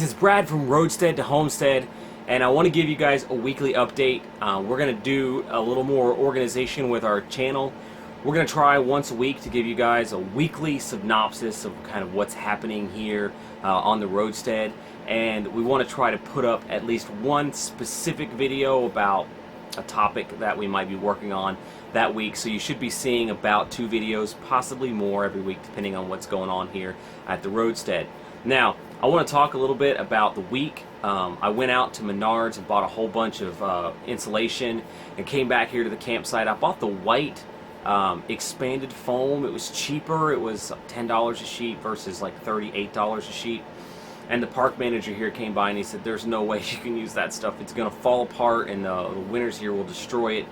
is Brad from Roadstead to Homestead, and I want to give you guys a weekly update. We're going to do a little more organization with our channel. We're going to try once a week to give you guys a weekly synopsis of kind of what's happening here on the Roadstead, and we want to try to put up at least one specific video about a topic that we might be working on that week. So you should be seeing about 2 videos, possibly more every week, depending on what's going on here at the Roadstead. Now, I want to talk a little bit about the week. I went out to Menards and bought a whole bunch of insulation and came back here to the campsite. I bought the white expanded foam. It was cheaper. It was $10 a sheet versus like $38 a sheet. And the park manager here came by and he said, there's no way you can use that stuff. It's going to fall apart and the winters here will destroy it.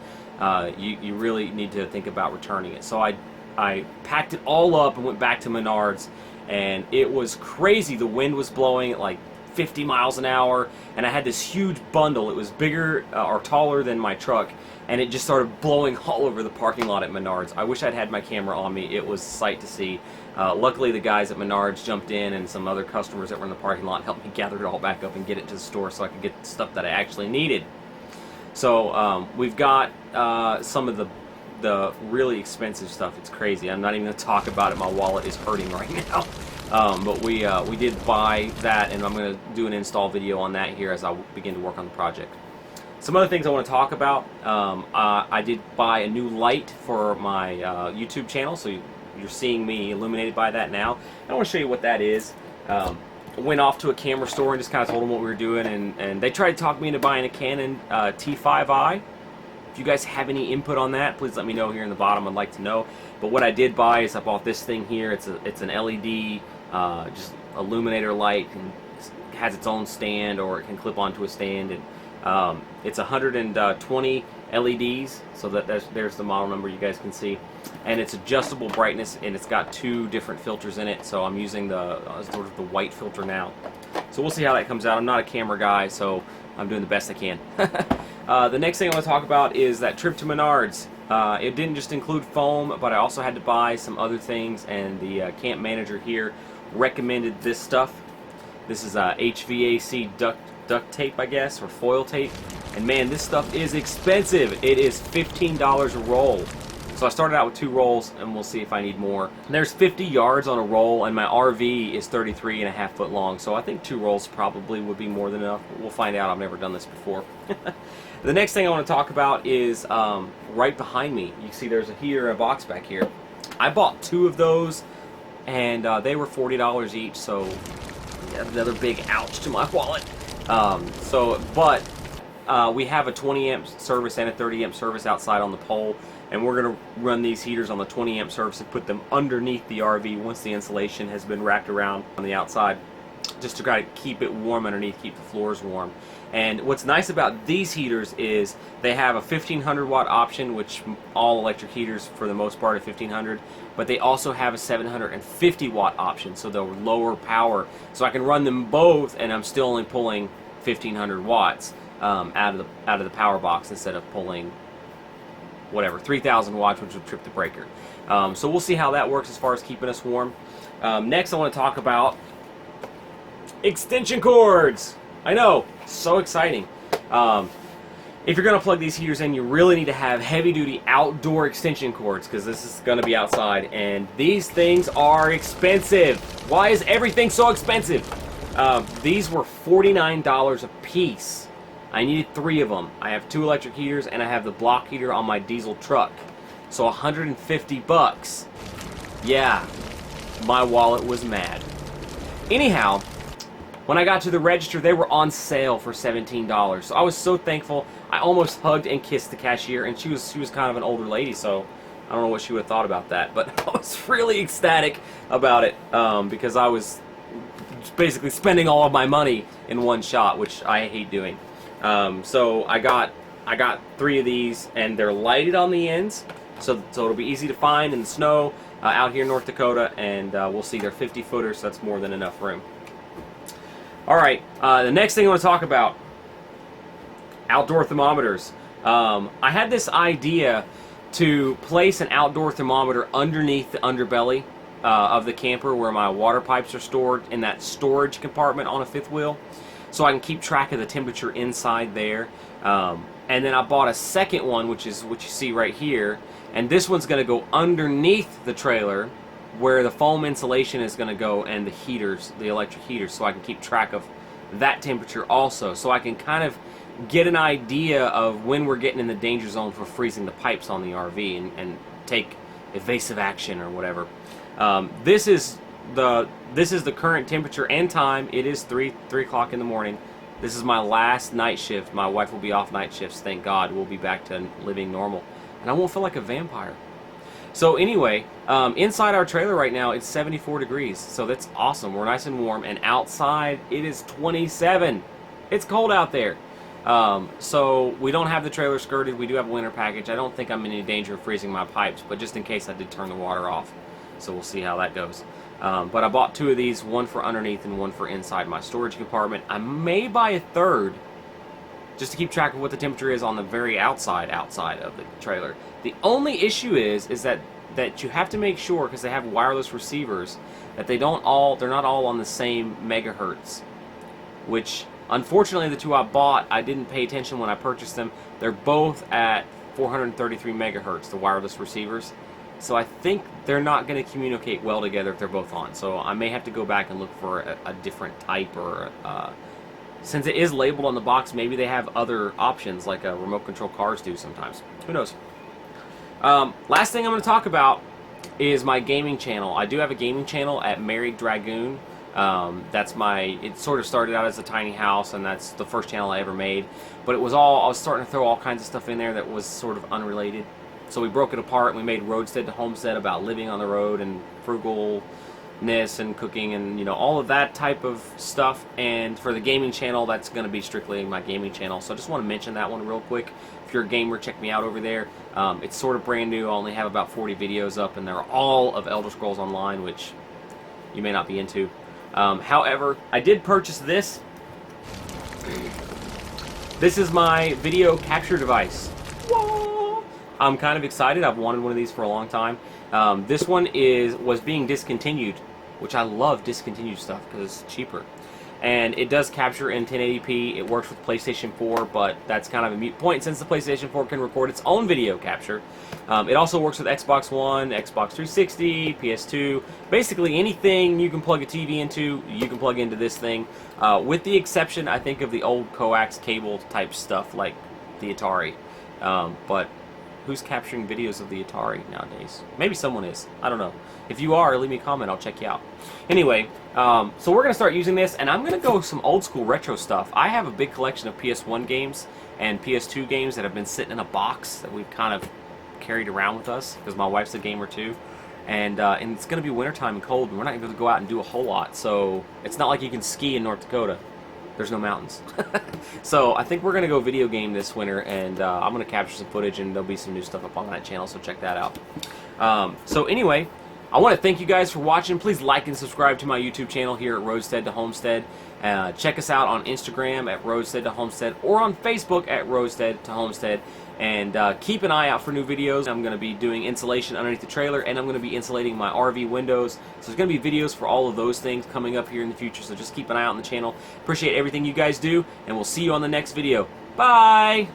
You really need to think about returning it. So I packed it all up and went back to Menards, and it was crazy. The wind was blowing at like 50 miles an hour, and I had this huge bundle. It was bigger or taller than my truck, and it just started blowing all over the parking lot at Menards. I wish I'd had my camera on me. It was a sight to see. Luckily, the guys at Menards jumped in, and some other customers that were in the parking lot helped me gather it all back up and get it to the store so I could get the stuff that I actually needed. So we've got some of the really expensive stuff. It's crazy. I'm not even going to talk about it. My wallet is hurting right now. But we did buy that, and I'm going to do an install video on that here as I begin to work on the project. Some other things I want to talk about. I did buy a new light for my YouTube channel, so you're seeing me illuminated by that now. I want to show you what that is. Went off to a camera store and just kind of told them what we were doing, and they tried to talk me into buying a Canon T5i. If you guys have any input on that, please let me know here in the bottom. I'd like to know. But what I did buy is I bought this thing here. It's an LED just illuminator light, and it has its own stand, or it can clip onto a stand, and it's 120 LEDs, so there's the model number you guys can see, and it's adjustable brightness, and it's got 2 different filters in it. So I'm using the sort of the white filter now. So we'll see how that comes out. I'm not a camera guy, so I'm doing the best I can. The next thing I want to talk about is that trip to Menards. It didn't just include foam, but I also had to buy some other things, and the camp manager here recommended this stuff. This is HVAC duct tape, I guess, or foil tape. And man, this stuff is expensive. It is $15 a roll. So I started out with 2 rolls, and we'll see if I need more. And there's 50 yards on a roll, and my RV is 33.5 foot long, so I think 2 rolls probably would be more than enough. We'll find out. I've never done this before. The next thing I want to talk about is right behind me. You see there's a heater and a box back here. I bought 2 of those, and they were $40 each, so another big ouch to my wallet. But we have a 20 amp service and a 30 amp service outside on the pole, and we're going to run these heaters on the 20 amp service and put them underneath the RV once the insulation has been wrapped around on the outside, just to try to keep it warm underneath, keep the floors warm. And what's nice about these heaters is they have a 1500 watt option, which all electric heaters for the most part are 1500, but they also have a 750 watt option, so they'll lower power. So I can run them both, and I'm still only pulling 1500 watts out of the power box instead of pulling whatever 3000 watts, which would trip the breaker. So we'll see how that works as far as keeping us warm. Next, I want to talk about extension cords. I know, so exciting. If you're going to plug these heaters in, you really need to have heavy-duty outdoor extension cords, because this is going to be outside, and these things are expensive. Why is everything so expensive? These were $49 a piece. I needed 3 of them. I have 2 electric heaters, and I have the block heater on my diesel truck. So 150 bucks. Yeah, my wallet was mad. Anyhow, when I got to the register, they were on sale for $17. So I was so thankful. I almost hugged and kissed the cashier, and she was kind of an older lady, so I don't know what she would have thought about that, but I was really ecstatic about it because I was basically spending all of my money in one shot, which I hate doing. So I got 3 of these, and they're lighted on the ends, so it'll be easy to find in the snow out here in North Dakota, and we'll see. They're 50 footers, so that's more than enough room. Alright, the next thing I want to talk about, outdoor thermometers. I had this idea to place an outdoor thermometer underneath the underbelly of the camper where my water pipes are stored in that storage compartment on a fifth wheel, so I can keep track of the temperature inside there. And then I bought a second one, which is what you see right here, and this one's going to go underneath the trailer where the foam insulation is going to go, and the heaters, the electric heaters, so I can keep track of that temperature also, so I can kind of get an idea of when we're getting in the danger zone for freezing the pipes on the RV and take evasive action or whatever. This is the current temperature and time. It is 3 o'clock in the morning. This is my last night shift. My wife will be off night shifts, thank God. We'll be back to living normal, and I won't feel like a vampire. So anyway, inside our trailer right now, it's 74 degrees, so that's awesome. We're nice and warm, and outside it is 27. It's cold out there. So we don't have the trailer skirted. We do have a winter package. I don't think I'm in any danger of freezing my pipes, but just in case, I did turn the water off. So we'll see how that goes. But I bought 2 of these, one for underneath and one for inside my storage compartment. I may buy a third just to keep track of what the temperature is on the very outside of the trailer. The only issue is that you have to make sure, because they have wireless receivers, that they're not all on the same megahertz, which unfortunately the 2 I bought, I didn't pay attention when I purchased them. They're both at 433 megahertz, the wireless receivers. So I think they're not going to communicate well together if they're both on. So I may have to go back and look for a different type, or since it is labeled on the box, maybe they have other options like remote control cars do sometimes. Who knows? Last thing I'm going to talk about is my gaming channel. I do have a gaming channel at Married Dragoon. It sort of started out as a tiny house, and that's the first channel I ever made. But I was starting to throw all kinds of stuff in there that was sort of unrelated. So we broke it apart, and we made Roadstead to Homestead about living on the road and frugalness and cooking and, all of that type of stuff. And for the gaming channel, that's going to be strictly my gaming channel. So I just want to mention that one real quick. If you're a gamer, check me out over there. It's sort of brand new. I only have about 40 videos up, and they're all of Elder Scrolls Online, which you may not be into. However, I did purchase this. This is my video capture device. Whoa! I'm kind of excited. I've wanted one of these for a long time. This one was being discontinued, which I love discontinued stuff because it's cheaper. And it does capture in 1080p. It works with PlayStation 4, but that's kind of a moot point since the PlayStation 4 can record its own video capture. It also works with Xbox One, Xbox 360, PS2. Basically anything you can plug a TV into, you can plug into this thing. With the exception, I think, of the old coax cable type stuff like the Atari. But who's capturing videos of the Atari nowadays? Maybe someone is. I don't know. If you are, leave me a comment. I'll check you out. Anyway, so we're going to start using this, and I'm going to go with some old school retro stuff. I have a big collection of PS1 games and PS2 games that have been sitting in a box that we've kind of carried around with us because my wife's a gamer too. And it's going to be wintertime and cold, and we're not able to go out and do a whole lot. So it's not like you can ski in North Dakota. There's no mountains. So I think we're going to go video game this winter, and I'm going to capture some footage, and there'll be some new stuff up on that channel, so check that out. So anyway, I want to thank you guys for watching. Please like and subscribe to my YouTube channel here at Roadstead to Homestead. Check us out on Instagram at Roadstead to Homestead, or on Facebook at Roadstead to Homestead. And keep an eye out for new videos. I'm going to be doing insulation underneath the trailer, and I'm going to be insulating my RV windows. So there's going to be videos for all of those things coming up here in the future, so just keep an eye out on the channel. Appreciate everything you guys do, and we'll see you on the next video. Bye!